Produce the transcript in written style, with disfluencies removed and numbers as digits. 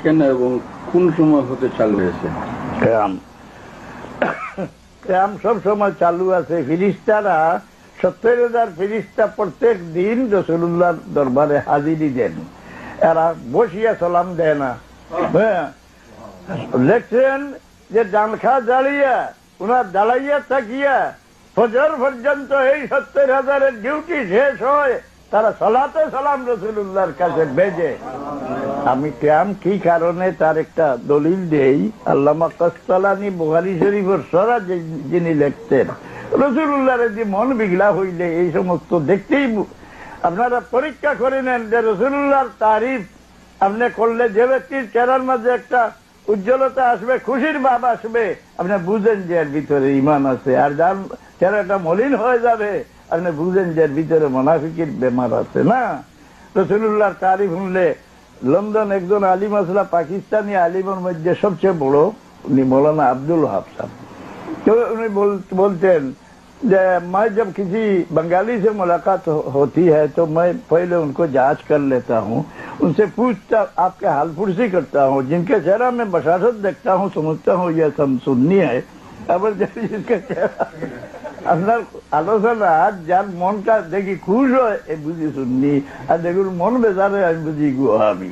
কেন এবং কোন সময় হতে চালু হয়েছে? ক্যাম সব সময় চালু আছে। ফিরিস্তারা 70,000 ফিরিস্তা প্রত্যেক দিন রসুল্লাহর দরবারে হাজিরি দেন। এরা বসিয়া সালাম দেয় না। হ্যাঁ, লেখছেন যে জানখা জ্বালিয়া ওনার জ্বালাইয়া থাকিয়া ফজর পর্যন্ত এই 70,000 ডিউটি শেষ হয়, তারা সালাতে সালাম রসুল্লাহর কাছে বেজে। আমি ক্যাম কি কারণে তার একটা দলিল দেই। আল্লামা কস্তালানি বুখারী শরীফের সরা যিনি লিখতেন, রসুল্লাহর যে মন বিগলা হইলে এই সমস্ত দেখতেই আপনারা পরীক্ষা করে নেন যে রসুল্লাহর তারিফ আপনি করলে যে ব্যক্তির চেহারার মাঝে একটা উজ্জ্বলতা আসবে, খুশির ভাব আসবে, আপনি বুঝেন যে এর ভিতরে ইমান আছে। আর যার চেহারাটা মলিন হয়ে যাবে আপনি বুঝেন যে এর ভিতরে মুনাফিকের বেমার আছে। না, রসুল্লাহর তারিফ শুনলে লন্ডন একজন আলিম আসলা, পাকিস্তানি আলিমের মধ্যে সবচেয়ে বড়, উনি মৌলানা আব্দুল ওয়াহাব সাহেব। तो उन्हें बोलते हैं मैं जब किसी बंगाली से मुलाकात होती है तो मैं पहले उनको जांच कर लेता हूँ, उनसे पूछता, आपके हाल पुरसी करता हूँ, जिनके चेहरा में बशारत देखता हूँ समझता हूँ ये सब सुन्नी है। अब जिसका चेहरा আপনার আলোচনা যার মনটা দেখি খুশ হয় এ বুঝি শুননি, আর দেখুন মন বেজারে আমি বুঝি গো আমি।